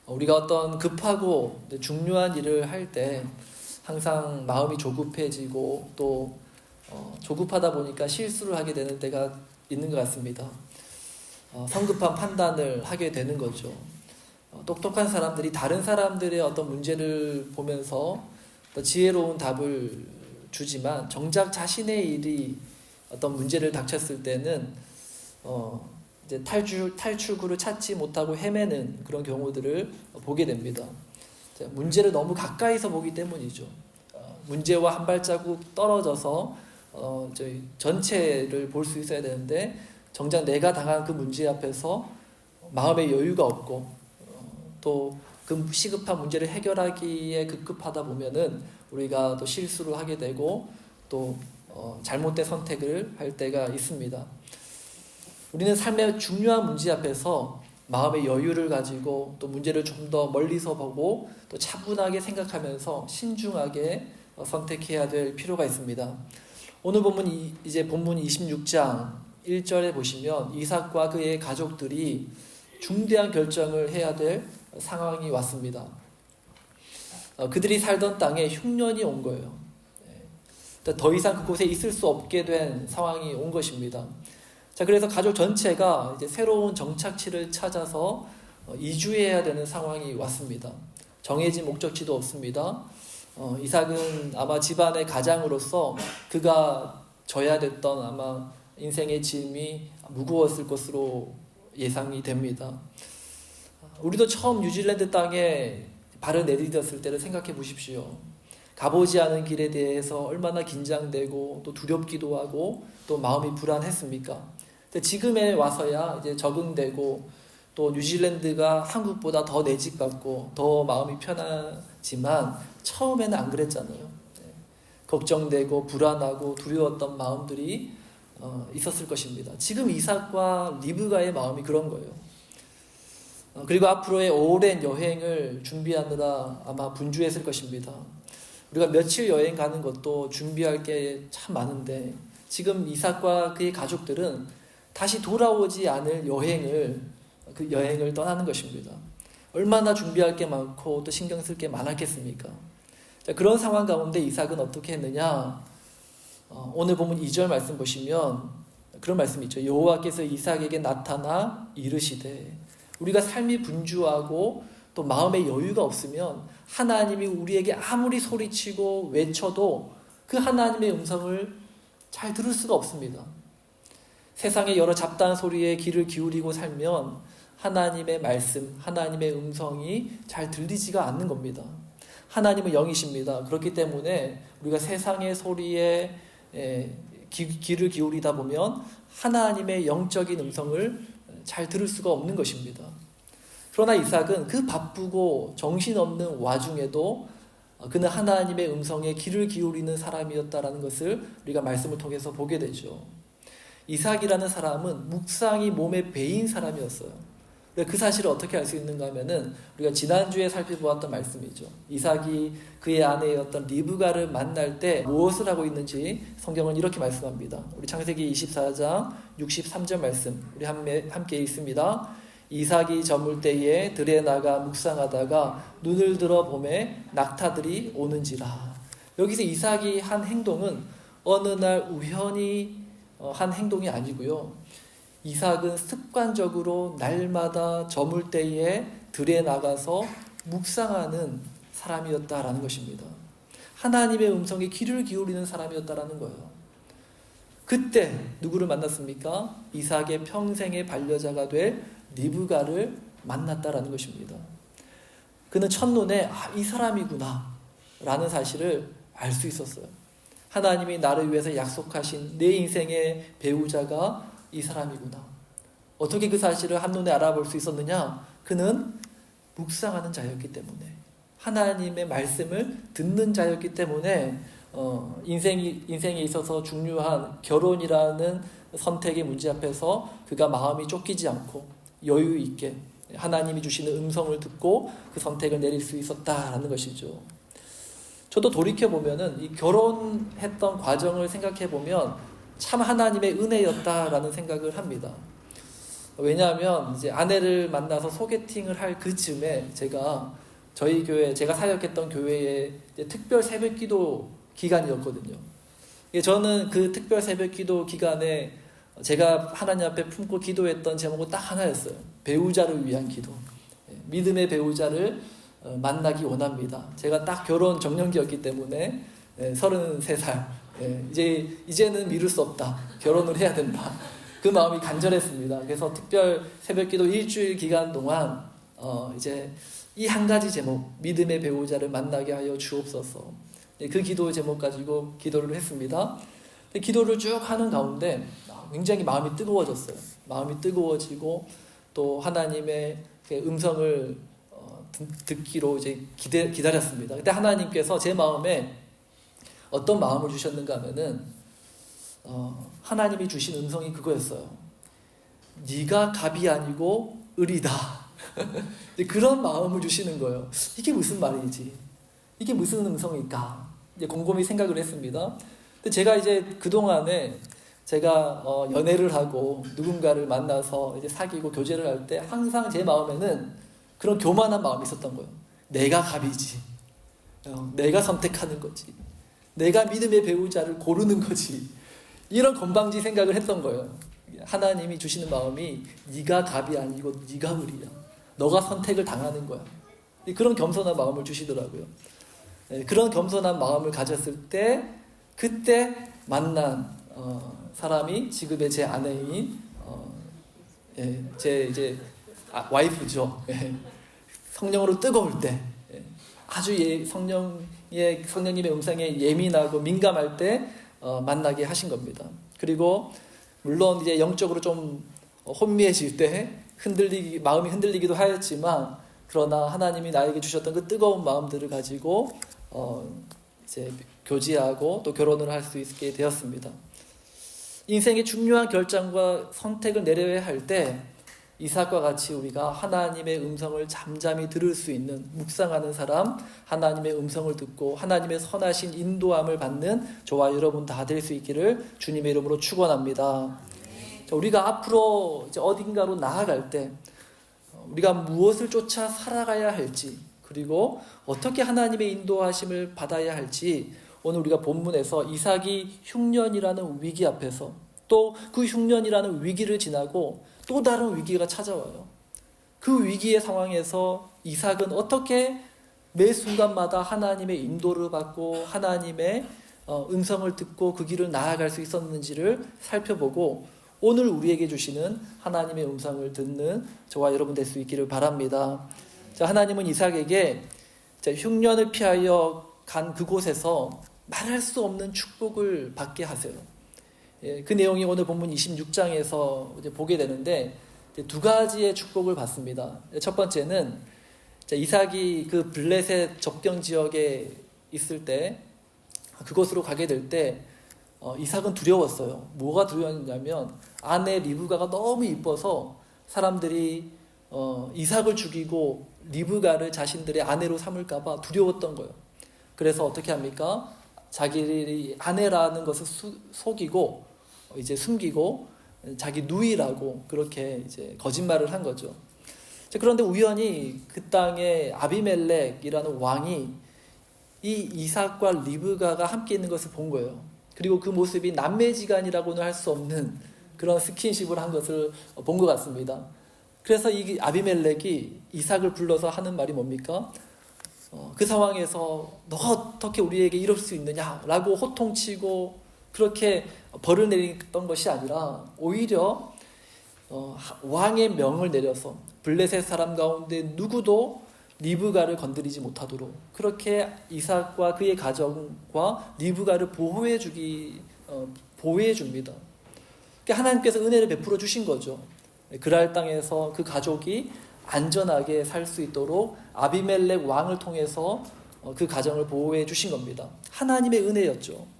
우리가 어떤 급하고 중요한 일을 할 때 항상 마음이 조급해지고 또 조급하다 보니까 실수를 하게 되는 때가 있는 것 같습니다. 성급한 판단을 하게 되는 거죠. 똑똑한 사람들이 다른 사람들의 어떤 문제를 보면서 또 지혜로운 답을 주지만 정작 자신의 일이 어떤 문제를 닥쳤을 때는 이제 탈출구를 찾지 못하고 헤매는 그런 경우들을 보게 됩니다. 문제를 너무 가까이서 보기 때문이죠. 문제와 한 발자국 떨어져서 저희 전체를 볼 수 있어야 되는데 정작 내가 당한 그 문제 앞에서 마음의 여유가 없고 또 그 시급한 문제를 해결하기에 급급하다 보면은 우리가 또 실수를 하게 되고 또 잘못된 선택을 할 때가 있습니다. 우리는 삶의 중요한 문제 앞에서 마음의 여유를 가지고 또 문제를 좀 더 멀리서 보고 또 차분하게 생각하면서 신중하게 선택해야 될 필요가 있습니다. 오늘 이제 본문 26장 1절에 보시면 이삭과 그의 가족들이 중대한 결정을 해야 될 상황이 왔습니다. 그들이 살던 땅에 흉년이 온 거예요. 더 이상 그곳에 있을 수 없게 된 상황이 온 것입니다. 자, 그래서 가족 전체가 이제 새로운 정착지를 찾아서 이주해야 되는 상황이 왔습니다. 정해진 목적지도 없습니다. 이삭은 아마 집안의 가장으로서 그가 져야 됐던 아마 인생의 짐이 무거웠을 것으로 예상이 됩니다. 우리도 처음 뉴질랜드 땅에 발을 내디뎠을 때를 생각해 보십시오. 가보지 않은 길에 대해서 얼마나 긴장되고 또 두렵기도 하고 또 마음이 불안했습니까? 근데 지금에 와서야 이제 적응되고 또 뉴질랜드가 한국보다 더 내 집 같고 더 마음이 편하지만 처음에는 안 그랬잖아요. 걱정되고 불안하고 두려웠던 마음들이 있었을 것입니다. 지금 이삭과 리브가의 마음이 그런 거예요. 그리고 앞으로의 오랜 여행을 준비하느라 아마 분주했을 것입니다. 우리가 며칠 여행 가는 것도 준비할 게 참 많은데 지금 이삭과 그의 가족들은 다시 돌아오지 않을 그 여행을 떠나는 것입니다. 얼마나 준비할 게 많고 또 신경 쓸 게 많았겠습니까? 자, 그런 상황 가운데 이삭은 어떻게 했느냐? 오늘 보면 2절 말씀 보시면 그런 말씀이 있죠. 여호와께서 이삭에게 나타나 이르시되. 우리가 삶이 분주하고 또 마음의 여유가 없으면 하나님이 우리에게 아무리 소리치고 외쳐도 그 하나님의 음성을 잘 들을 수가 없습니다. 세상의 여러 잡다한 소리에 귀를 기울이고 살면 하나님의 말씀, 하나님의 음성이 잘 들리지가 않는 겁니다. 하나님은 영이십니다. 그렇기 때문에 우리가 세상의 소리에 귀를 기울이다 보면 하나님의 영적인 음성을 잘 들을 수가 없는 것입니다. 그러나 이삭은 그 바쁘고 정신없는 와중에도 그는 하나님의 음성에 귀를 기울이는 사람이었다라는 것을 우리가 말씀을 통해서 보게 되죠. 이삭이라는 사람은 묵상이 몸에 배인 사람이었어요. 그 사실을 어떻게 알 수 있는가 하면은 우리가 지난주에 살펴보았던 말씀이죠. 이삭이 그의 아내였던 리브가를 만날 때 무엇을 하고 있는지 성경은 이렇게 말씀합니다. 우리 창세기 24장 63절 말씀 우리 함께 읽습니다. 이삭이 저물 때에 들에 나가 묵상하다가 눈을 들어 보매 낙타들이 오는지라. 여기서 이삭이 한 행동은 어느 날 우연히 한 행동이 아니고요. 이삭은 습관적으로 날마다 저물 때에 들에 나가서 묵상하는 사람이었다라는 것입니다. 하나님의 음성에 귀를 기울이는 사람이었다라는 거예요. 그때 누구를 만났습니까? 이삭의 평생의 반려자가 될 리브가를 만났다라는 것입니다. 그는 첫눈에 이 사람이구나 라는 사실을 알 수 있었어요. 하나님이 나를 위해서 약속하신 내 인생의 배우자가 이 사람이구나. 어떻게 그 사실을 한눈에 알아볼 수 있었느냐? 그는 묵상하는 자였기 때문에, 하나님의 말씀을 듣는 자였기 때문에 인생에 있어서 중요한 결혼이라는 선택의 문제 앞에서 그가 마음이 쫓기지 않고 여유 있게 하나님이 주시는 음성을 듣고 그 선택을 내릴 수 있었다라는 것이죠. 저도 돌이켜보면은 이 결혼했던 과정을 생각해보면 참 하나님의 은혜였다라는 생각을 합니다. 왜냐하면 이제 아내를 만나서 소개팅을 할 그쯤에 저희 교회, 제가 사역했던 교회의 특별 새벽기도 기간이었거든요. 저는 그 특별 새벽기도 기간에 제가 하나님 앞에 품고 기도했던 제목은 딱 하나였어요. 배우자를 위한 기도. 믿음의 배우자를 만나기 원합니다. 제가 딱 결혼 정년기였기 때문에 33살. 이제는 미룰 수 없다. 결혼을 해야 된다. 그 마음이 간절했습니다. 그래서 특별 새벽기도 일주일 기간 동안 이제 이 한 가지 제목, 믿음의 배우자를 만나게 하여 주옵소서. 그 기도 제목 가지고 기도를 했습니다. 기도를 쭉 하는 가운데 굉장히 마음이 뜨거워졌어요. 마음이 뜨거워지고 또 하나님의 음성을 듣기로 이제 기다렸습니다. 그때 하나님께서 제 마음에 어떤 마음을 주셨는가 하면은 하나님이 주신 음성이 그거였어요. 네가 갑이 아니고 을이다. 그런 마음을 주시는 거예요. 이게 무슨 말이지? 이게 무슨 음성일까? 이제 곰곰이 생각을 했습니다. 근데 제가 이제 그동안에 제가 연애를 하고 누군가를 만나서 이제 사귀고 교제를 할 때 항상 제 마음에는 그런 교만한 마음이 있었던 거예요. 내가 갑이지. 내가 선택하는 거지. 내가 믿음의 배우자를 고르는 거지. 이런 건방지 생각을 했던 거예요. 하나님이 주시는 마음이 네가 갑이 아니고 네가 을이야. 너가 선택을 당하는 거야. 그런 겸손한 마음을 주시더라고요. 그런 겸손한 마음을 가졌을 때 그때 만난 사람이 지금의 제 아내인 제 이제 와이프죠. 성령으로 뜨거울 때 아주 성령님의 음성에 예민하고 민감할 때 만나게 하신 겁니다. 그리고 물론 이제 영적으로 좀 혼미해질 때 마음이 흔들리기도 하였지만 그러나 하나님이 나에게 주셨던 그 뜨거운 마음들을 가지고 이제 교제하고 또 결혼을 할 수 있게 되었습니다. 인생의 중요한 결정과 선택을 내려야 할 때 이삭과 같이 우리가 하나님의 음성을 잠잠히 들을 수 있는 묵상하는 사람, 하나님의 음성을 듣고 하나님의 선하신 인도함을 받는 저와 여러분 다 될 수 있기를 주님의 이름으로 축원합니다. 우리가 앞으로 이제 어딘가로 나아갈 때 우리가 무엇을 쫓아 살아가야 할지 그리고 어떻게 하나님의 인도하심을 받아야 할지 오늘 우리가 본문에서 이삭이 흉년이라는 위기 앞에서 또 그 흉년이라는 위기를 지나고 또 다른 위기가 찾아와요. 그 위기의 상황에서 이삭은 어떻게 매 순간마다 하나님의 인도를 받고 하나님의 음성을 듣고 그 길을 나아갈 수 있었는지를 살펴보고 오늘 우리에게 주시는 하나님의 음성을 듣는 저와 여러분 될 수 있기를 바랍니다. 자, 하나님은 이삭에게 흉년을 피하여 간 그곳에서 말할 수 없는 축복을 받게 하세요. 그 내용이 오늘 본문 26장에서 이제 보게 되는데 두 가지의 축복을 받습니다. 첫 번째는 이삭이 그 블레셋 접경 지역에 있을 때 그곳으로 가게 될 때 이삭은 두려웠어요. 뭐가 두려웠냐면 아내 리브가가 너무 이뻐서 사람들이 이삭을 죽이고 리브가를 자신들의 아내로 삼을까 봐 두려웠던 거예요. 그래서 어떻게 합니까? 자기 아내라는 것을 속이고 이제 숨기고 자기 누이라고 그렇게 이제 거짓말을 한 거죠. 그런데 우연히 그 땅에 아비멜렉이라는 왕이 이 이삭과 리브가가 함께 있는 것을 본 거예요. 그리고 그 모습이 남매지간이라고는 할 수 없는 그런 스킨십을 한 것을 본 것 같습니다. 그래서 이 아비멜렉이 이삭을 불러서 하는 말이 뭡니까? 그 상황에서 너가 어떻게 우리에게 이럴 수 있느냐라고 호통치고 그렇게 벌을 내렸던 것이 아니라 오히려 왕의 명을 내려서 블레셋 사람 가운데 누구도 리브가를 건드리지 못하도록 그렇게 이삭과 그의 가정과 리브가를 보호해 줍니다. 그러니까 하나님께서 은혜를 베풀어 주신 거죠. 그랄 땅에서 그 가족이 안전하게 살 수 있도록 아비멜렉 왕을 통해서 그 가정을 보호해 주신 겁니다. 하나님의 은혜였죠.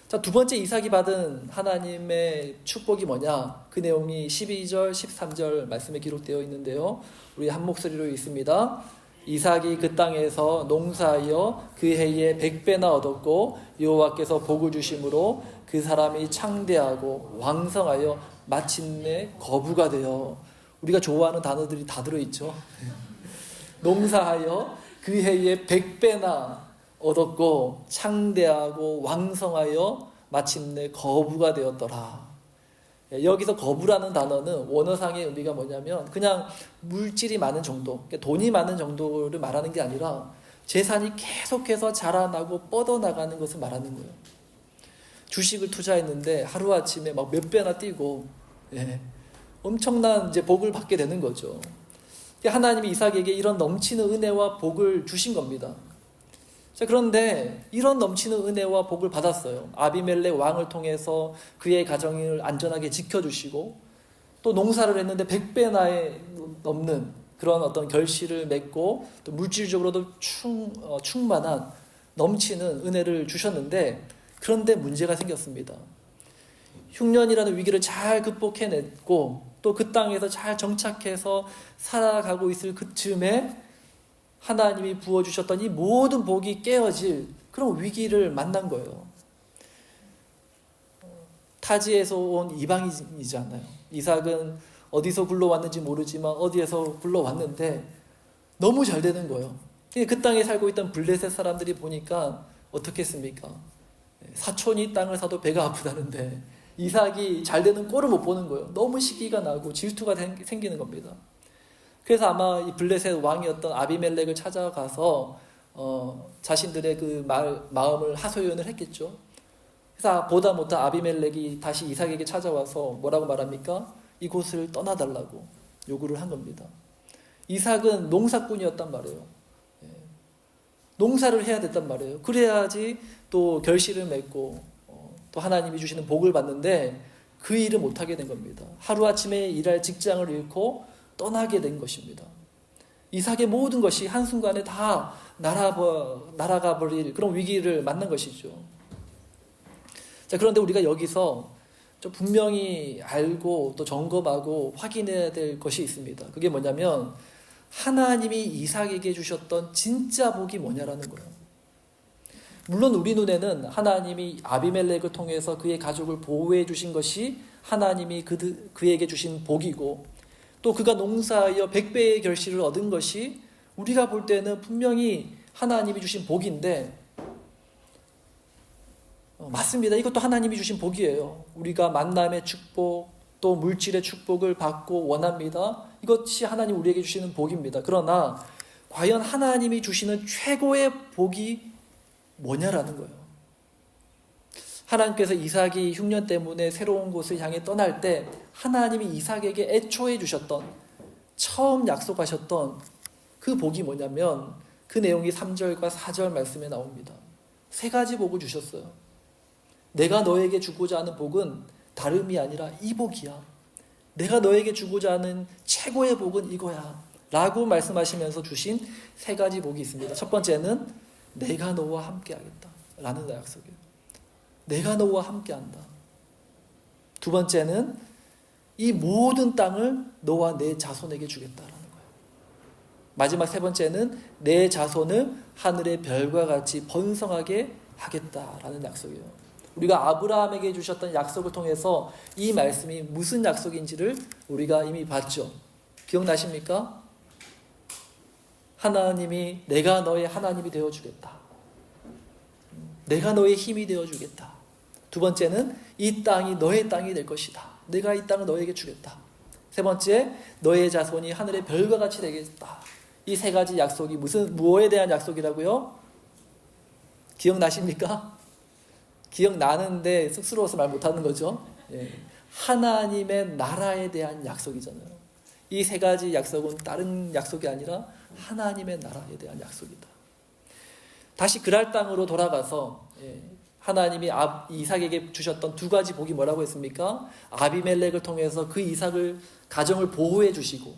자, 두 번째 이삭이 받은 하나님의 축복이 뭐냐? 그 내용이 12절, 13절 말씀에 기록되어 있는데요. 우리 한 목소리로 읽습니다. 이삭이 그 땅에서 농사하여 그 해에 100배나 얻었고 여호와께서 복을 주심으로 그 사람이 창대하고 왕성하여 마침내 거부가 되어, 우리가 좋아하는 단어들이 다 들어있죠. 농사하여 그 해에 100배나 얻었고 창대하고 왕성하여 마침내 거부가 되었더라. 여기서 거부라는 단어는 원어상의 의미가 뭐냐면 그냥 물질이 많은 정도, 돈이 많은 정도를 말하는 게 아니라 재산이 계속해서 자라나고 뻗어나가는 것을 말하는 거예요. 주식을 투자했는데 하루아침에 막 몇 배나 뛰고, 엄청난 이제 복을 받게 되는 거죠. 하나님이 이삭에게 이런 넘치는 은혜와 복을 주신 겁니다. 자, 그런데 이런 넘치는 은혜와 복을 받았어요. 아비멜렉 왕을 통해서 그의 가정을 안전하게 지켜주시고, 또 농사를 했는데 100배나 넘는 그런 어떤 결실을 맺고, 또 물질적으로도 충만한 넘치는 은혜를 주셨는데, 그런데 문제가 생겼습니다. 흉년이라는 위기를 잘 극복해냈고, 또 그 땅에서 잘 정착해서 살아가고 있을 그쯤에 하나님이 부어주셨던 이 모든 복이 깨어질 그런 위기를 만난 거예요. 타지에서 온 이방인이잖아요. 이삭은 어디서 굴러왔는지 모르지만 어디에서 굴러왔는데 너무 잘 되는 거예요. 그 땅에 살고 있던 블레셋 사람들이 보니까 어떻겠습니까? 사촌이 땅을 사도 배가 아프다는데 이삭이 잘 되는 꼴을 못 보는 거예요. 너무 시기가 나고 질투가 생기는 겁니다. 그래서 아마 이 블레셋 왕이었던 아비멜렉을 찾아가서 자신들의 그 마음을 하소연을 했겠죠. 그래서 보다 못한 아비멜렉이 다시 이삭에게 찾아와서 뭐라고 말합니까? 이곳을 떠나달라고 요구를 한 겁니다. 이삭은 농사꾼이었단 말이에요. 농사를 해야 됐단 말이에요. 그래야지 또 결실을 맺고 또 하나님이 주시는 복을 받는데 그 일을 못하게 된 겁니다. 하루아침에 일할 직장을 잃고 떠나게 된 것입니다. 이삭의 모든 것이 한순간에 다 날아가 버릴 그런 위기를 만난 것이죠. 자, 그런데 우리가 여기서 좀 분명히 알고 또 점검하고 확인해야 될 것이 있습니다. 그게 뭐냐면 하나님이 이삭에게 주셨던 진짜 복이 뭐냐라는 거예요. 물론 우리 눈에는 하나님이 아비멜렉을 통해서 그의 가족을 보호해 주신 것이 하나님이 그에게 주신 복이고, 또 그가 농사하여 100배의 결실을 얻은 것이 우리가 볼 때는 분명히 하나님이 주신 복인데, 맞습니다. 이것도 하나님이 주신 복이에요. 우리가 만남의 축복, 또 물질의 축복을 받고 원합니다. 이것이 하나님 우리에게 주시는 복입니다. 그러나 과연 하나님이 주시는 최고의 복이 뭐냐라는 거예요. 하나님께서 이삭이 흉년 때문에 새로운 곳을 향해 떠날 때 하나님이 이삭에게 애초에 주셨던, 처음 약속하셨던 그 복이 뭐냐면 그 내용이 3절과 4절 말씀에 나옵니다. 세 가지 복을 주셨어요. 내가 너에게 주고자 하는 복은 다름이 아니라 이 복이야. 내가 너에게 주고자 하는 최고의 복은 이거야 라고 말씀하시면서 주신 세 가지 복이 있습니다. 첫 번째는 내가 너와 함께 하겠다 라는 약속이에요. 내가 너와 함께 한다. 두 번째는 이 모든 땅을 너와 내 자손에게 주겠다라는 거예요. 마지막 세 번째는 내 자손을 하늘의 별과 같이 번성하게 하겠다라는 약속이에요. 우리가 아브라함에게 주셨던 약속을 통해서 이 말씀이 무슨 약속인지를 우리가 이미 봤죠. 기억나십니까? 하나님이 내가 너의 하나님이 되어주겠다. 내가 너의 힘이 되어주겠다. 두 번째는 이 땅이 너의 땅이 될 것이다. 내가 이 땅을 너에게 주겠다. 세 번째, 너의 자손이 하늘의 별과 같이 되겠다. 이 세 가지 약속이 무엇에 대한 약속이라고요? 기억나십니까? 기억나는데 쑥스러워서 말 못하는 거죠. 하나님의 나라에 대한 약속이잖아요. 이 세 가지 약속은 다른 약속이 아니라 하나님의 나라에 대한 약속이다. 다시 그랄 땅으로 돌아가서 하나님이 이삭에게 주셨던 두 가지 복이 뭐라고 했습니까? 아비멜렉을 통해서 그 이삭을 가정을 보호해 주시고,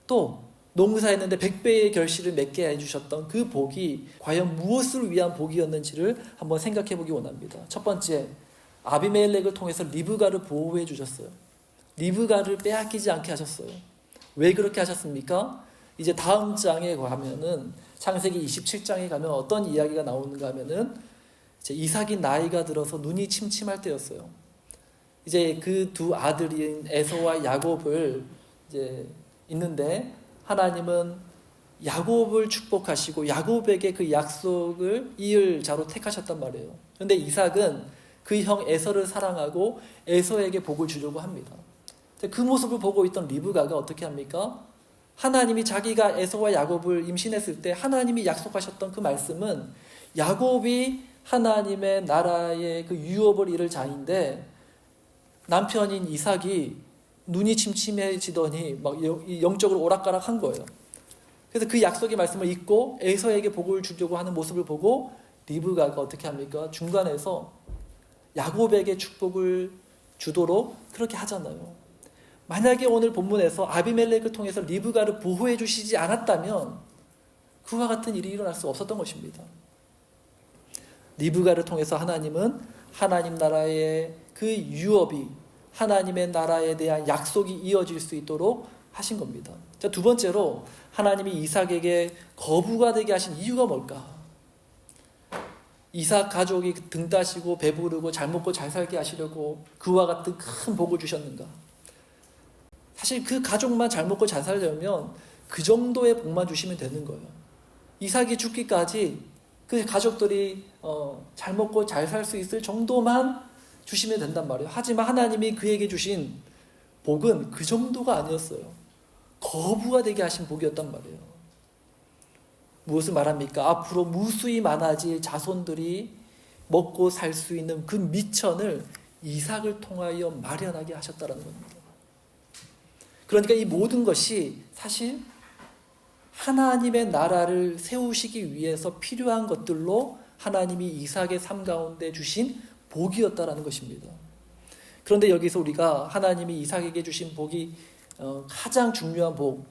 또 농사했는데 100배의 결실을 맺게 해주셨던 그 복이 과연 무엇을 위한 복이었는지를 한번 생각해 보기 원합니다. 첫 번째, 아비멜렉을 통해서 리브가를 보호해 주셨어요. 리브가를 빼앗기지 않게 하셨어요. 왜 그렇게 하셨습니까? 이제 다음 장에 가면은, 창세기 27장에 가면 어떤 이야기가 나오는가 하면은 이제 이삭이 나이가 들어서 눈이 침침할 때였어요. 이제 그 두 아들인 에서와 야곱을 이제 있는데, 하나님은 야곱을 축복하시고 야곱에게 그 약속을 이을 자로 택하셨단 말이에요. 그런데 이삭은 그 형 에서를 사랑하고 에서에게 복을 주려고 합니다. 그 모습을 보고 있던 리브가가 어떻게 합니까? 하나님이 자기가 에서와 야곱을 임신했을 때 하나님이 약속하셨던 그 말씀은 야곱이 하나님의 나라의 그 유업을 이룰 자인데, 남편인 이삭이 눈이 침침해지더니 막 영적으로 오락가락한 거예요. 그래서 그 약속의 말씀을 잊고 에서에게 복을 주려고 하는 모습을 보고 리브가가 어떻게 합니까? 중간에서 야곱에게 축복을 주도록 그렇게 하잖아요. 만약에 오늘 본문에서 아비멜렉을 통해서 리브가를 보호해 주시지 않았다면 그와 같은 일이 일어날 수 없었던 것입니다. 리브가를 통해서 하나님은 하나님 나라의 그 유업이, 하나님의 나라에 대한 약속이 이어질 수 있도록 하신 겁니다. 자, 두 번째로 하나님이 이삭에게 거부가 되게 하신 이유가 뭘까? 이삭 가족이 등 따시고 배부르고 잘 먹고 잘 살게 하시려고 그와 같은 큰 복을 주셨는가? 사실 그 가족만 잘 먹고 잘 살려면 그 정도의 복만 주시면 되는 거예요. 이삭이 죽기까지 그 가족들이 잘 먹고 잘 살 수 있을 정도만 주시면 된단 말이에요. 하지만 하나님이 그에게 주신 복은 그 정도가 아니었어요. 거부가 되게 하신 복이었단 말이에요. 무엇을 말합니까? 앞으로 무수히 많아질 자손들이 먹고 살 수 있는 그 미천을 이삭을 통하여 마련하게 하셨다는 겁니다. 그러니까 이 모든 것이 사실 하나님의 나라를 세우시기 위해서 필요한 것들로 하나님이 이삭의 삶 가운데 주신 복이었다라는 것입니다. 그런데 여기서 우리가 하나님이 이삭에게 주신 복이 가장 중요한 복,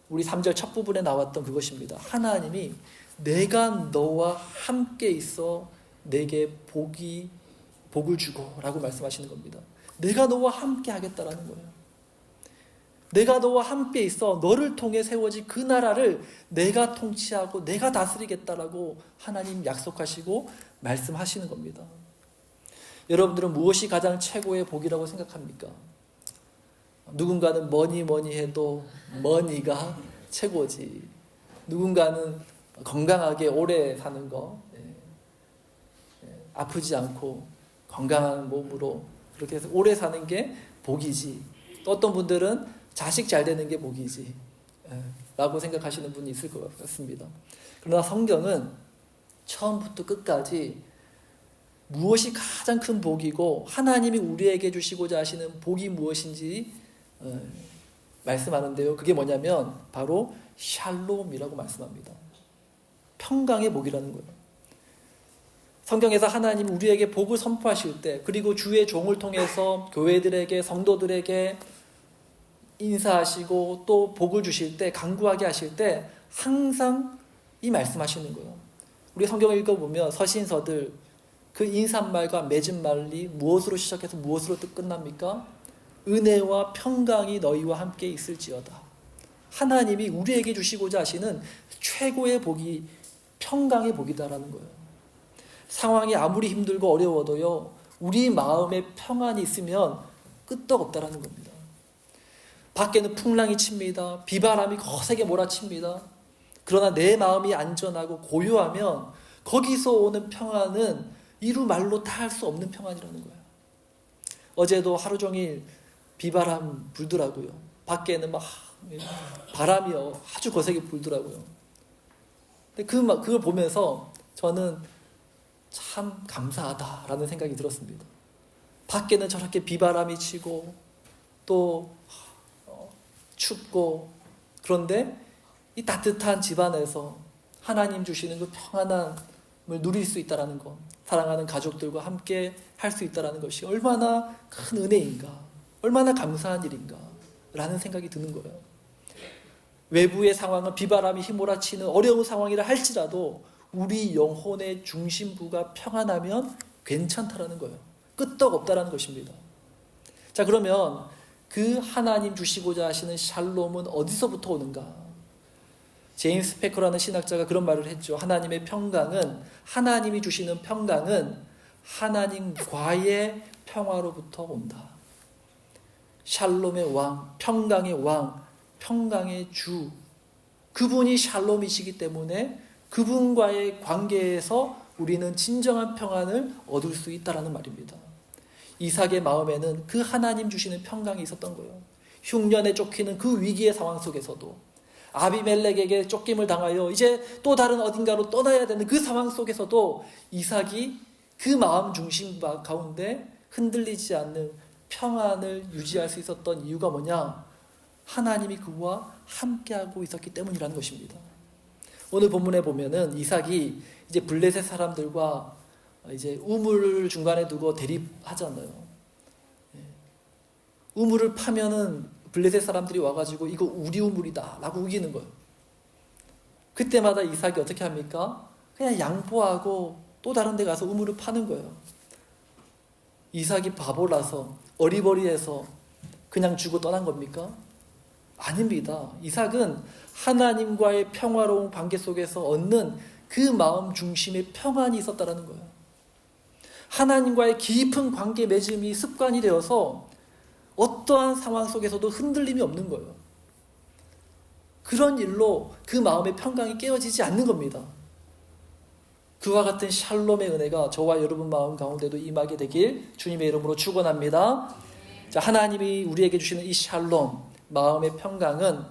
우리 3절 첫 부분에 나왔던 그것입니다. 하나님이 내가 너와 함께 있어 내게 복을 주고 라고 말씀하시는 겁니다. 내가 너와 함께 하겠다라는 거예요. 내가 너와 함께 있어 너를 통해 세워질 그 나라를 내가 통치하고 내가 다스리겠다라고 하나님 약속하시고 말씀하시는 겁니다. 여러분들은 무엇이 가장 최고의 복이라고 생각합니까? 누군가는 뭐니 해도 머니가 최고지. 누군가는 건강하게 오래 사는 거, 아프지 않고 건강한 몸으로 그렇게 해서 오래 사는 게 복이지. 또 어떤 분들은 자식 잘 되는 게 복이지 라고 생각하시는 분이 있을 것 같습니다. 그러나 성경은 처음부터 끝까지 무엇이 가장 큰 복이고 하나님이 우리에게 주시고자 하시는 복이 무엇인지 말씀하는데요. 그게 뭐냐면 바로 샬롬이라고 말씀합니다. 평강의 복이라는 거예요. 성경에서 하나님 우리에게 복을 선포하실 때, 그리고 주의 종을 통해서 교회들에게, 성도들에게 인사하시고 또 복을 주실 때, 간구하게 하실 때 항상 이 말씀하시는 거예요. 우리 성경을 읽어보면 서신서들 그 인사말과 맺은 말이 무엇으로 시작해서 무엇으로 끝납니까? 은혜와 평강이 너희와 함께 있을지어다. 하나님이 우리에게 주시고자 하시는 최고의 복이 평강의 복이다라는 거예요. 상황이 아무리 힘들고 어려워도요, 우리 마음에 평안이 있으면 끄떡없다라는 겁니다. 밖에는 풍랑이 칩니다. 비바람이 거세게 몰아칩니다. 그러나 내 마음이 안전하고 고요하면 거기서 오는 평안은 이루 말로 다 할 수 없는 평안이라는 거예요. 어제도 하루 종일 비바람 불더라고요. 밖에는 막 바람이 아주 거세게 불더라고요. 근데 그걸 보면서 저는 참 감사하다라는 생각이 들었습니다. 밖에는 저렇게 비바람이 치고 또 춥고, 그런데 이 따뜻한 집안에서 하나님 주시는 그 평안함을 누릴 수 있다는 것, 사랑하는 가족들과 함께 할 수 있다는 것이 얼마나 큰 은혜인가, 얼마나 감사한 일인가 라는 생각이 드는 거예요. 외부의 상황은 비바람이 휘몰아치는 어려운 상황이라 할지라도 우리 영혼의 중심부가 평안하면 괜찮다라는 거예요. 끄떡없다라는 것입니다. 자, 그러면 그 하나님 주시고자 하시는 샬롬은 어디서부터 오는가? 제임스 패커라는 신학자가 그런 말을 했죠. 하나님의 평강은, 하나님이 주시는 평강은 하나님과의 평화로부터 온다. 샬롬의 왕, 평강의 왕, 평강의 주, 그분이 샬롬이시기 때문에 그분과의 관계에서 우리는 진정한 평안을 얻을 수 있다는 말입니다. 이삭의 마음에는 그 하나님 주시는 평강이 있었던 거예요. 흉년에 쫓기는 그 위기의 상황 속에서도, 아비멜렉에게 쫓김을 당하여 이제 또 다른 어딘가로 떠나야 되는 그 상황 속에서도 이삭이 그 마음 중심 가운데 흔들리지 않는 평안을 유지할 수 있었던 이유가 뭐냐? 하나님이 그와 함께하고 있었기 때문이라는 것입니다. 오늘 본문에 보면은 이삭이 이제 블레셋 사람들과 이제 우물을 중간에 두고 대립하잖아요. 우물을 파면은 블레셋 사람들이 와가지고 이거 우리 우물이다 라고 우기는 거예요. 그때마다 이삭이 어떻게 합니까? 그냥 양보하고 또 다른 데 가서 우물을 파는 거예요. 이삭이 바보라서 어리버리해서 그냥 주고 떠난 겁니까? 아닙니다. 이삭은 하나님과의 평화로운 관계 속에서 얻는 그 마음 중심의 평안이 있었다는 거예요. 하나님과의 깊은 관계 맺음이 습관이 되어서 어떠한 상황 속에서도 흔들림이 없는 거예요. 그런 일로 그 마음의 평강이 깨어지지 않는 겁니다. 그와 같은 샬롬의 은혜가 저와 여러분 마음 가운데도 임하게 되길 주님의 이름으로 축원합니다. 자, 하나님이 우리에게 주시는 이 샬롬, 마음의 평강은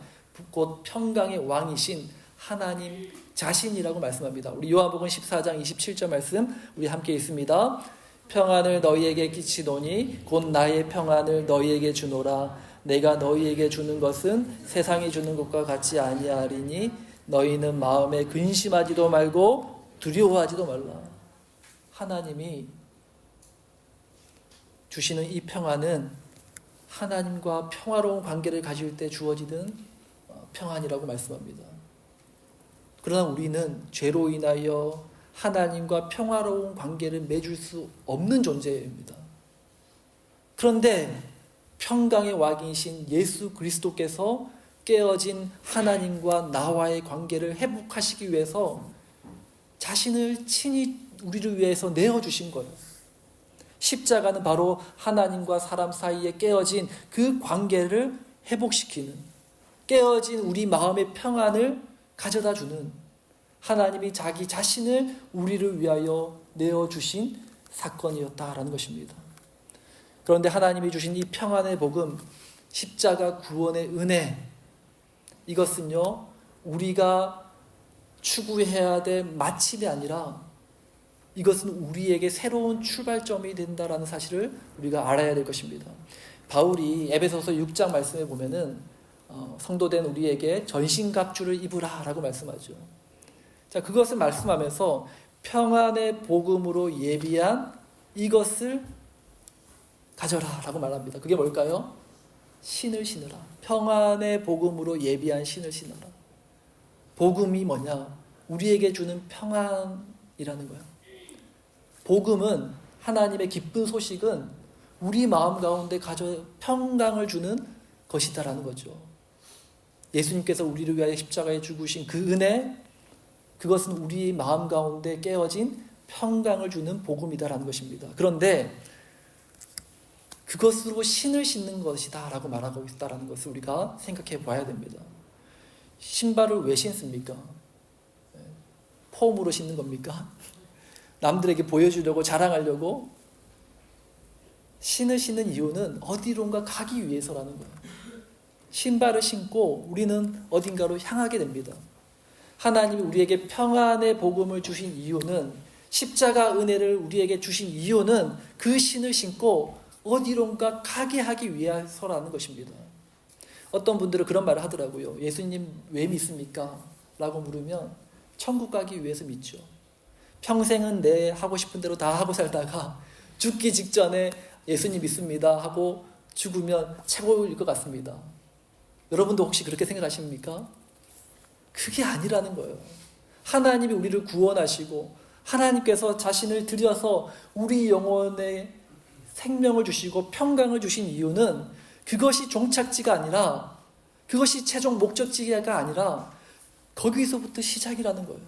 곧 평강의 왕이신 하나님 자신이라고 말씀합니다. 우리 요한복음 14장 27절 말씀 우리 함께 읽습니다. 평안을 너희에게 끼치노니 곧 나의 평안을 너희에게 주노라. 내가 너희에게 주는 것은 세상이 주는 것과 같지 아니하리니 너희는 마음에 근심하지도 말고 두려워하지도 말라. 하나님이 주시는 이 평안은 하나님과 평화로운 관계를 가질 때 주어지는 평안이라고 말씀합니다. 그러나 우리는 죄로 인하여 하나님과 평화로운 관계를 맺을 수 없는 존재입니다. 그런데 평강의 왕이신 예수 그리스도께서 깨어진 하나님과 나와의 관계를 회복하시기 위해서 자신을 친히 우리를 위해서 내어주신 거예요. 십자가는 바로 하나님과 사람 사이에 깨어진 그 관계를 회복시키는, 깨어진 우리 마음의 평안을 가져다 주는, 하나님이 자기 자신을 우리를 위하여 내어주신 사건이었다라는 것입니다. 그런데 하나님이 주신 이 평안의 복음, 십자가 구원의 은혜, 이것은요 우리가 추구해야 될 마침이 아니라 이것은 우리에게 새로운 출발점이 된다라는 사실을 우리가 알아야 될 것입니다. 바울이 에베소서 6장 말씀에 보면은 성도된 우리에게 전신갑주를 입으라 라고 말씀하죠. 자, 그것을 말씀하면서 평안의 복음으로 예비한 이것을 가져라 라고 말합니다. 그게 뭘까요? 신을 신으라. 평안의 복음으로 예비한 신을 신으라. 복음이 뭐냐? 우리에게 주는 평안이라는 거예요. 복음은, 하나님의 기쁜 소식은 우리 마음 가운데 평강을 주는 것이다라는 거죠. 예수님께서 우리를 위하여 십자가에 죽으신 그 은혜, 그것은 우리 마음 가운데 깨어진 평강을 주는 복음이다라는 것입니다. 그런데 그것으로 신을 신는 것이다 라고 말하고 있다는 것을 우리가 생각해 봐야 됩니다. 신발을 왜 신습니까? 폼으로 신는 겁니까? 남들에게 보여주려고, 자랑하려고? 신을 신는 이유는 어디론가 가기 위해서라는 거예요. 신발을 신고 우리는 어딘가로 향하게 됩니다. 하나님이 우리에게 평안의 복음을 주신 이유는, 십자가 은혜를 우리에게 주신 이유는 그 신을 신고 어디론가 가게 하기 위해서라는 것입니다. 어떤 분들은 그런 말을 하더라고요. 예수님 왜 믿습니까? 라고 물으면 천국 가기 위해서 믿죠. 평생은 내 하고 싶은 대로 다 하고 살다가 죽기 직전에 예수님 믿습니다 하고 죽으면 최고일 것 같습니다. 여러분도 혹시 그렇게 생각하십니까? 그게 아니라는 거예요. 하나님이 우리를 구원하시고 하나님께서 자신을 들여서 우리 영혼에 생명을 주시고 평강을 주신 이유는 그것이 종착지가 아니라, 그것이 최종 목적지가 아니라 거기서부터 시작이라는 거예요.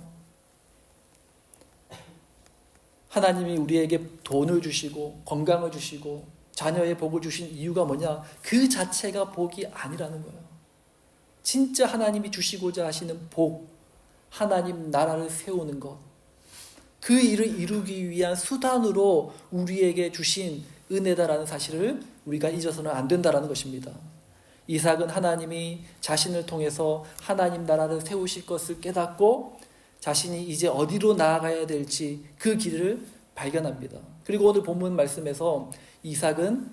하나님이 우리에게 돈을 주시고 건강을 주시고 자녀의 복을 주신 이유가 뭐냐? 그 자체가 복이 아니라는 거예요. 진짜 하나님이 주시고자 하시는 복, 하나님 나라를 세우는 것, 그 일을 이루기 위한 수단으로 우리에게 주신 은혜다라는 사실을 우리가 잊어서는 안 된다라는 것입니다. 이삭은 하나님이 자신을 통해서 하나님 나라를 세우실 것을 깨닫고 자신이 이제 어디로 나아가야 될지 그 길을 발견합니다. 그리고 오늘 본문 말씀에서 이삭은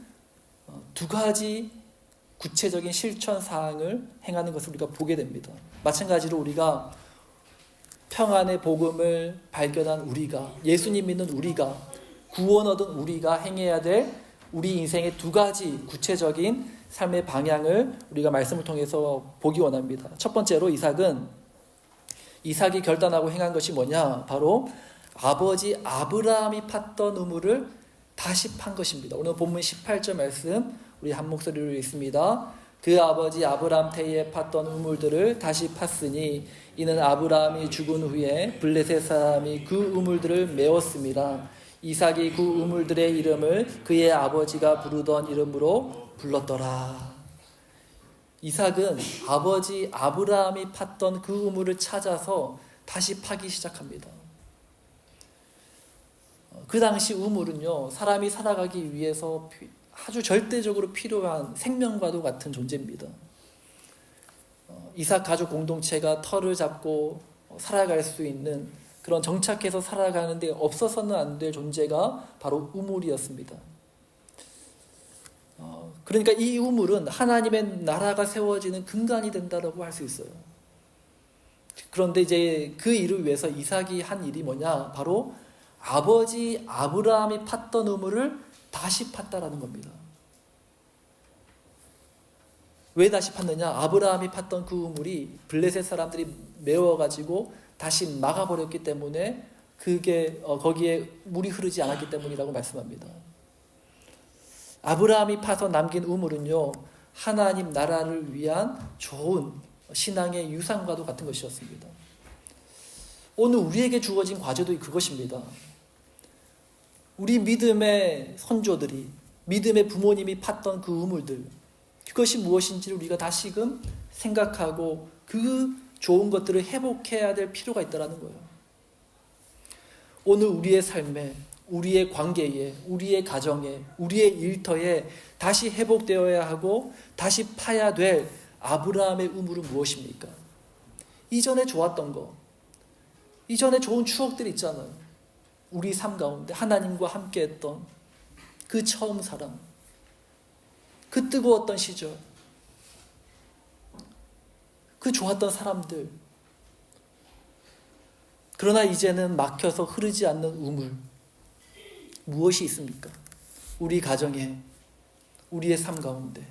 두 가지 구체적인 실천 사항을 행하는 것을 우리가 보게 됩니다. 마찬가지로 우리가 평안의 복음을 발견한 우리가, 예수님 믿는 우리가, 구원 얻은 우리가 행해야 될 우리 인생의 두 가지 구체적인 삶의 방향을 우리가 말씀을 통해서 보기 원합니다. 첫 번째로 이삭이 결단하고 행한 것이 뭐냐? 바로 아버지 아브라함이 팠던 우물을 다시 판 것입니다. 오늘 본문 18절 말씀 우리 한 목소리로 읽습니다. 그 아버지 아브라함 때에 팠던 우물들을 다시 팠으니 이는 아브라함이 죽은 후에 블레셋 사람이 그 우물들을 메웠습니다. 이삭이 그 우물들의 이름을 그의 아버지가 부르던 이름으로 불렀더라. 이삭은 아버지 아브라함이 팠던 그 우물을 찾아서 다시 파기 시작합니다. 그 당시 우물은요, 사람이 살아가기 위해서 아주 절대적으로 필요한 생명과도 같은 존재입니다. 이삭 가족 공동체가 터를 잡고 살아갈 수 있는 그런 정착해서 살아가는데 없어서는 안 될 존재가 바로 우물이었습니다. 그러니까 이 우물은 하나님의 나라가 세워지는 근간이 된다라고 할 수 있어요. 그런데 이제 그 일을 위해서 이삭이 한 일이 뭐냐? 바로 아버지 아브라함이 팠던 우물을 다시 팠다라는 겁니다. 왜 다시 팠느냐? 아브라함이 팠던 그 우물이 블레셋 사람들이 메워가지고 다시 막아버렸기 때문에 그게 거기에 물이 흐르지 않았기 때문이라고 말씀합니다. 아브라함이 파서 남긴 우물은요, 하나님 나라를 위한 좋은 신앙의 유산과도 같은 것이었습니다. 오늘 우리에게 주어진 과제도 그것입니다. 우리 믿음의 선조들이, 믿음의 부모님이 팠던 그 우물들, 그것이 무엇인지를 우리가 다시금 생각하고 그 좋은 것들을 회복해야 될 필요가 있다는 거예요. 오늘 우리의 삶에, 우리의 관계에, 우리의 가정에, 우리의 일터에 다시 회복되어야 하고 다시 파야 될 아브라함의 우물은 무엇입니까? 이전에 좋았던 거, 이전에 좋은 추억들이 있잖아요. 우리 삶 가운데 하나님과 함께했던 그 처음 사랑, 그 뜨거웠던 시절, 그 좋았던 사람들. 그러나 이제는 막혀서 흐르지 않는 우물, 무엇이 있습니까? 우리 가정에, 우리의 삶 가운데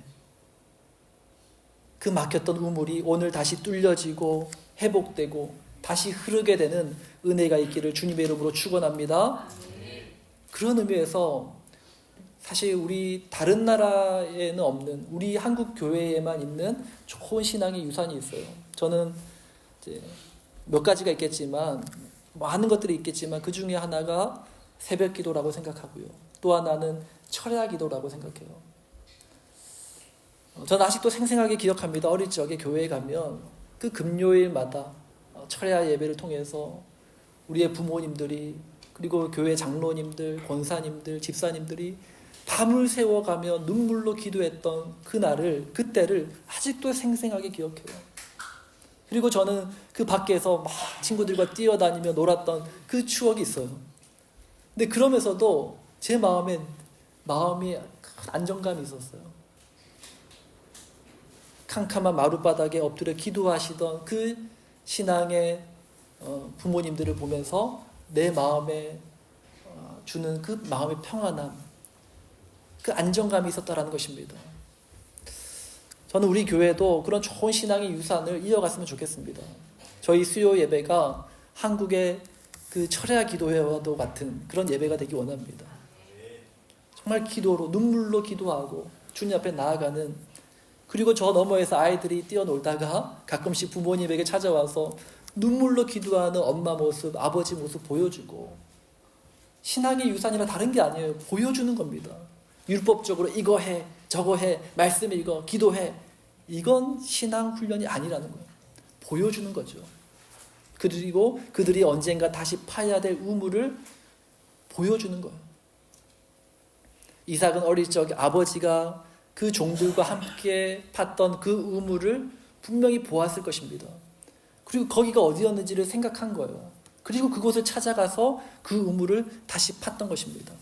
그 막혔던 우물이 오늘 다시 뚫려지고 회복되고 다시 흐르게 되는 은혜가 있기를 주님의 이름으로 축원합니다. 그런 의미에서 사실 우리 다른 나라에는 없는, 우리 한국 교회에만 있는 좋은 신앙의 유산이 있어요. 저는 이제 몇 가지가 있겠지만, 많은 것들이 있겠지만 그 중에 하나가 새벽 기도라고 생각하고요. 또 하나는 철야 기도라고 생각해요. 저는 아직도 생생하게 기억합니다. 어릴 적에 교회에 가면 그 금요일마다 철야 예배를 통해서 우리의 부모님들이, 그리고 교회 장로님들, 권사님들, 집사님들이 밤을 새워가며 눈물로 기도했던 그때를 아직도 생생하게 기억해요. 그리고 저는 그 밖에서 막 친구들과 뛰어다니며 놀았던 그 추억이 있어요. 근데 그러면서도 제 마음이 안정감이 있었어요. 캄캄한 마룻바닥에 엎드려 기도하시던 그 신앙의 부모님들을 보면서 내 마음에 주는 그 마음의 평안함, 그 안정감이 있었다라는 것입니다. 저는 우리 교회도 그런 좋은 신앙의 유산을 이어갔으면 좋겠습니다. 저희 수요 예배가 한국의 그 철야 기도회와도 같은 그런 예배가 되기 원합니다. 정말 기도로, 눈물로 기도하고 주님 앞에 나아가는, 그리고 저 너머에서 아이들이 뛰어놀다가 가끔씩 부모님에게 찾아와서 눈물로 기도하는 엄마 모습, 아버지 모습 보여주고, 신앙의 유산이랑 다른 게 아니에요. 보여주는 겁니다. 율법적으로 이거 해, 저거 해, 말씀 읽어, 기도해. 이건 신앙 훈련이 아니라는 거예요. 보여주는 거죠. 그리고 그들이 언젠가 다시 파야 될 우물을 보여주는 거예요. 이삭은 어릴 적에 아버지가 그 종들과 함께 팠던 그 우물을 분명히 보았을 것입니다. 그리고 거기가 어디였는지를 생각한 거예요. 그리고 그곳을 찾아가서 그 우물을 다시 팠던 것입니다.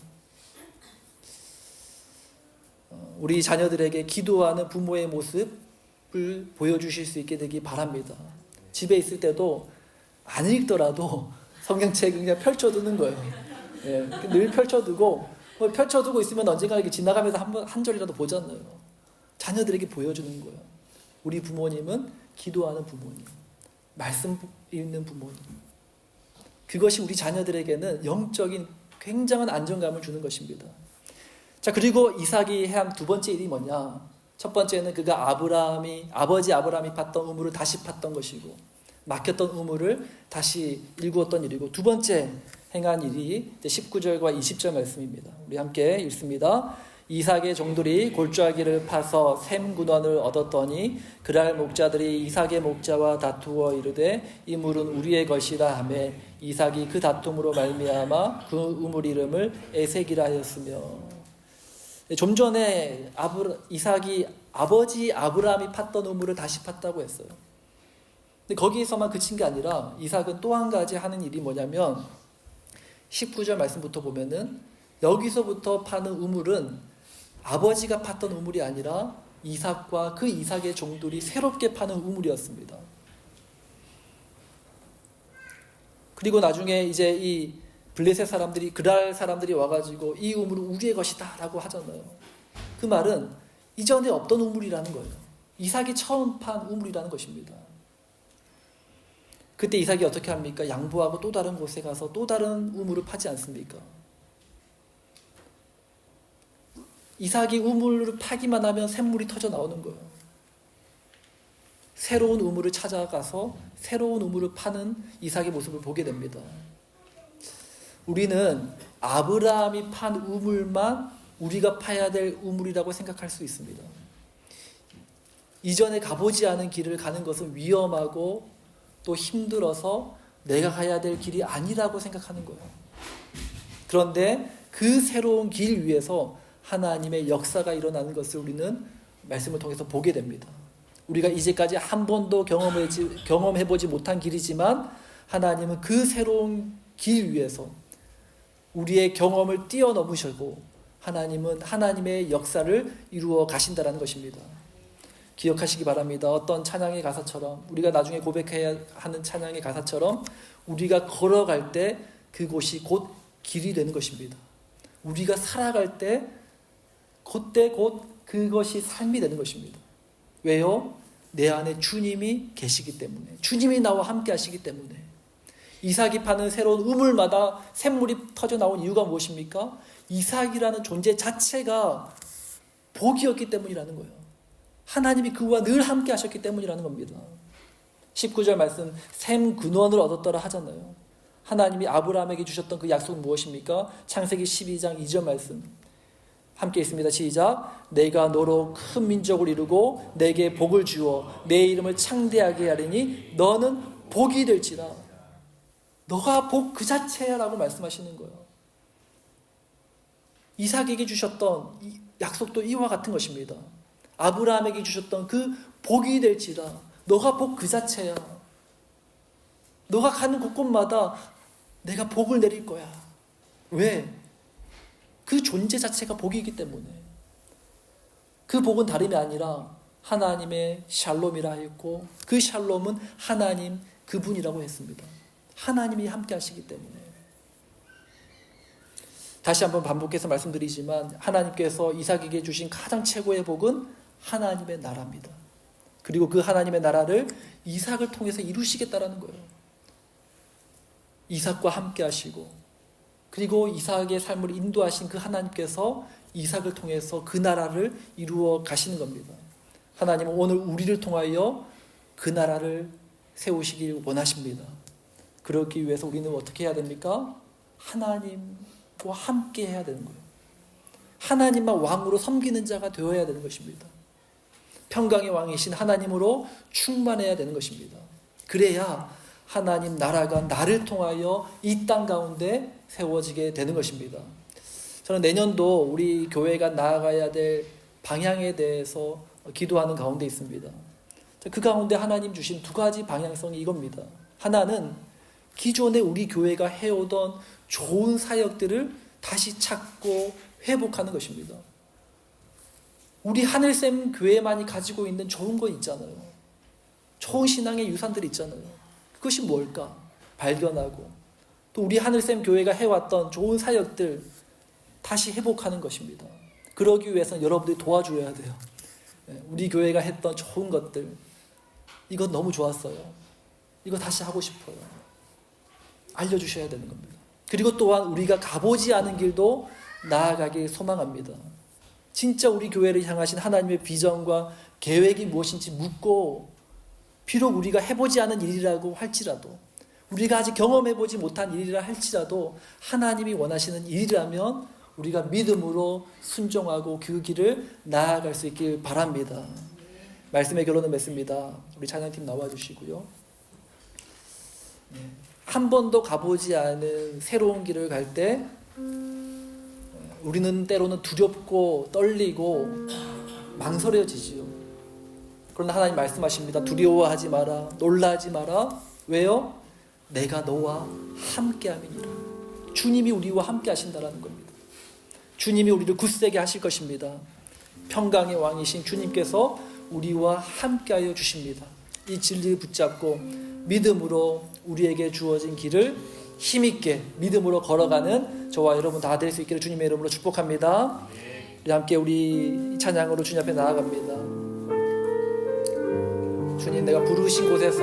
우리 자녀들에게 기도하는 부모의 모습을 보여주실 수 있게 되기 바랍니다. 집에 있을 때도 안 읽더라도 성경책을 그냥 펼쳐두는 거예요. 예, 늘 펼쳐두고 펼쳐두고 있으면 언젠가 이렇게 지나가면서 한 절이라도 보잖아요. 자녀들에게 보여주는 거예요. 우리 부모님은 기도하는 부모님, 말씀 읽는 부모님. 그것이 우리 자녀들에게는 영적인 굉장한 안정감을 주는 것입니다. 자, 그리고 이삭이 해한 두 번째 일이 뭐냐? 첫 번째는 그가 아버지 아브라함이 팠던 우물을 다시 팠던 것이고, 막혔던 우물을 다시 일구었던 일이고, 두 번째 행한 일이 19절과 20절 말씀입니다. 우리 함께 읽습니다. 이삭의 종들이 골짜기를 파서 샘 근원을 얻었더니 그랄 목자들이 이삭의 목자와 다투어 이르되 이 물은 우리의 것이라 하매 이삭이 그 다툼으로 말미암아 그 우물 이름을 에색이라 하였으며. 좀 전에 이삭이 아버지 아브라함이 팠던 우물을 다시 팠다고 했어요. 근데 거기에서만 그친 게 아니라 이삭은 또 한 가지 하는 일이 뭐냐면 19절 말씀부터 보면은 여기서부터 파는 우물은 아버지가 팠던 우물이 아니라 이삭과 그 이삭의 종들이 새롭게 파는 우물이었습니다. 그리고 나중에 이제 이 블레셋 사람들이, 그랄 사람들이 와가지고 이 우물은 우리의 것이다 라고 하잖아요. 그 말은 이전에 없던 우물이라는 거예요. 이삭이 처음 판 우물이라는 것입니다. 그때 이삭이 어떻게 합니까? 양보하고 또 다른 곳에 가서 또 다른 우물을 파지 않습니까? 이삭이 우물을 파기만 하면 샘물이 터져 나오는 거예요. 새로운 우물을 찾아가서 새로운 우물을 파는 이삭의 모습을 보게 됩니다. 우리는 아브라함이 판 우물만 우리가 파야 될 우물이라고 생각할 수 있습니다. 이전에 가보지 않은 길을 가는 것은 위험하고 또 힘들어서 내가 가야 될 길이 아니라고 생각하는 거예요. 그런데 그 새로운 길 위에서 하나님의 역사가 일어나는 것을 우리는 말씀을 통해서 보게 됩니다. 우리가 이제까지 한 번도 경험해보지 못한 길이지만 하나님은 그 새로운 길 위에서 우리의 경험을 뛰어넘으시고 하나님은 하나님의 역사를 이루어 가신다는 것입니다. 기억하시기 바랍니다. 어떤 찬양의 가사처럼, 우리가 나중에 고백해야 하는 찬양의 가사처럼 우리가 걸어갈 때 그곳이 곧 길이 되는 것입니다. 우리가 살아갈 때 그때 곧 그것이 삶이 되는 것입니다. 왜요? 내 안에 주님이 계시기 때문에, 주님이 나와 함께 하시기 때문에. 이삭이 파는 새로운 우물마다 샘물이 터져 나온 이유가 무엇입니까? 이삭이라는 존재 자체가 복이었기 때문이라는 거예요. 하나님이 그와 늘 함께 하셨기 때문이라는 겁니다. 19절 말씀, 샘 근원을 얻었더라 하잖아요. 하나님이 아브라함에게 주셨던 그 약속은 무엇입니까? 창세기 12장 2절 말씀 함께 있습니다. 시작. 내가 너로 큰 민족을 이루고 내게 복을 주어 내 이름을 창대하게 하리니 너는 복이 될지라. 너가 복 그 자체야 라고 말씀하시는 거예요. 이삭에게 주셨던 약속도 이와 같은 것입니다. 아브라함에게 주셨던 그 복이 될지라. 너가 복 그 자체야. 너가 가는 곳곳마다 내가 복을 내릴 거야. 왜? 그 존재 자체가 복이기 때문에. 그 복은 다름이 아니라 하나님의 샬롬이라 했고 그 샬롬은 하나님 그분이라고 했습니다. 하나님이 함께 하시기 때문에. 다시 한번 반복해서 말씀드리지만 하나님께서 이삭에게 주신 가장 최고의 복은 하나님의 나라입니다. 그리고 그 하나님의 나라를 이삭을 통해서 이루시겠다라는 거예요. 이삭과 함께 하시고 그리고 이삭의 삶을 인도하신 그 하나님께서 이삭을 통해서 그 나라를 이루어 가시는 겁니다. 하나님은 오늘 우리를 통하여 그 나라를 세우시길 원하십니다. 그러기 위해서 우리는 어떻게 해야 됩니까? 하나님 붙잡고 함께 해야 되는 거예요. 하나님만 왕으로 섬기는 자가 되어야 되는 것입니다. 평강의 왕이신 하나님으로 충만해야 되는 것입니다. 그래야 하나님 나라가 나를 통하여 이 땅 가운데 세워지게 되는 것입니다. 저는 내년도 우리 교회가 나아가야 될 방향에 대해서 기도하는 가운데 있습니다. 그 가운데 하나님 주신 두 가지 방향성이 이겁니다. 하나는 기존에 우리 교회가 해오던 좋은 사역들을 다시 찾고 회복하는 것입니다. 우리 하늘샘 교회만이 가지고 있는 좋은 거 있잖아요. 좋은 신앙의 유산들이 있잖아요. 그것이 뭘까? 발견하고 또 우리 하늘샘 교회가 해왔던 좋은 사역들 다시 회복하는 것입니다. 그러기 위해서는 여러분들이 도와줘야 돼요. 우리 교회가 했던 좋은 것들, 이거 너무 좋았어요. 이거 다시 하고 싶어요. 알려주셔야 되는 겁니다. 그리고 또한 우리가 가보지 않은 길도 나아가길 소망합니다. 진짜 우리 교회를 향하신 하나님의 비전과 계획이 무엇인지 묻고, 비록 우리가 해보지 않은 일이라고 할지라도, 우리가 아직 경험해보지 못한 일이라 할지라도 하나님이 원하시는 일이라면 우리가 믿음으로 순종하고 그 길을 나아갈 수 있길 바랍니다. 말씀의 결론을 맺습니다. 우리 찬양팀 나와주시고요. 한 번도 가보지 않은 새로운 길을 갈 때 우리는 때로는 두렵고 떨리고 망설여지지요. 그러나 하나님 말씀하십니다. 두려워하지 마라. 놀라지 마라. 왜요? 내가 너와 함께함이니라. 주님이 우리와 함께 하신다라는 겁니다. 주님이 우리를 굳세게 하실 것입니다. 평강의 왕이신 주님께서 우리와 함께하여 주십니다. 이 진리를 붙잡고 믿음으로 우리에게 주어진 길을 힘있게 믿음으로 걸어가는 저와 여러분 다 될 수 있기를 주님의 이름으로 축복합니다. 우리 함께 우리 찬양으로 주님 앞에 나아갑니다. 주님, 내가 부르신 곳에서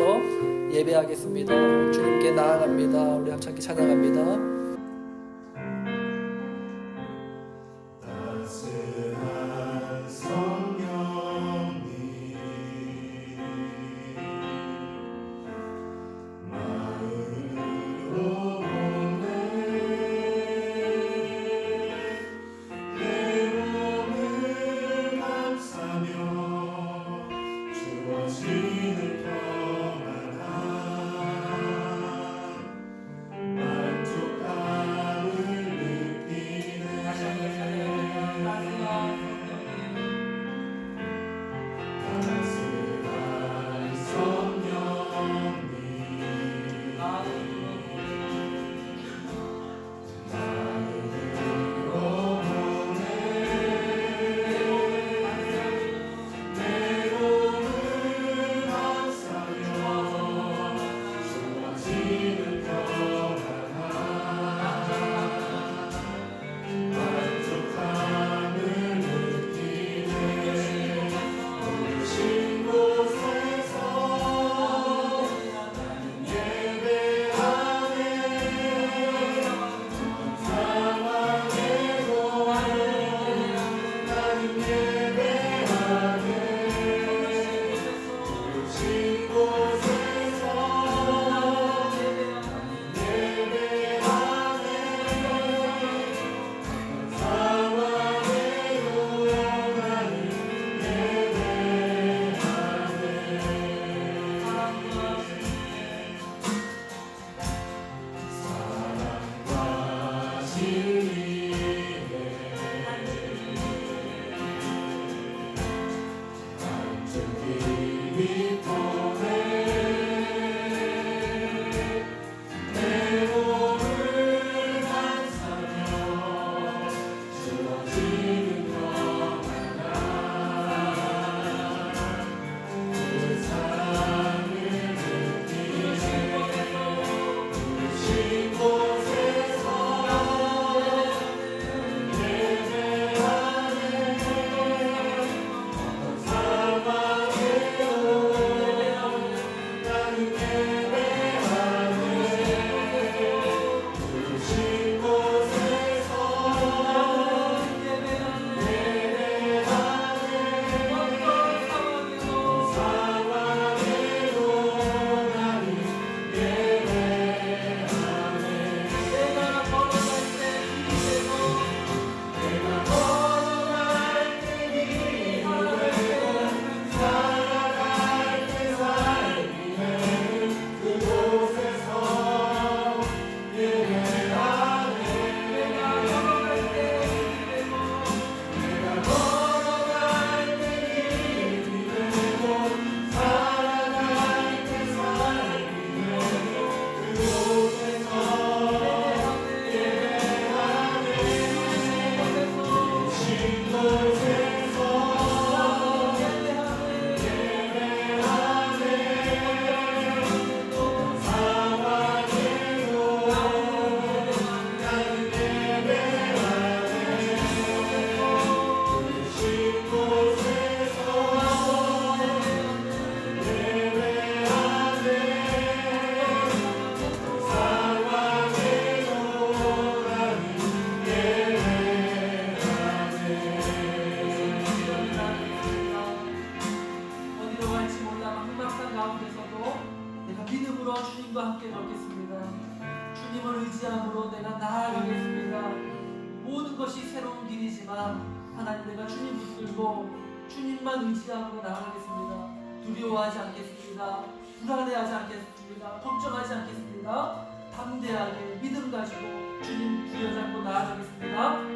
예배하겠습니다. 주님께 나아갑니다. 우리 함께 찬양합니다. 만족하 주님을 의지함으로 내가 나아가겠습니다. 모든 것이 새로운 길이지만 하나님, 내가 주님 붙들고 주님만 의지함으로 나아가겠습니다. 두려워하지 않겠습니다. 불안해하지 않겠습니다. 걱정하지 않겠습니다. 담대하게 믿음 가지고 주님 부여잡고 나아가겠습니다.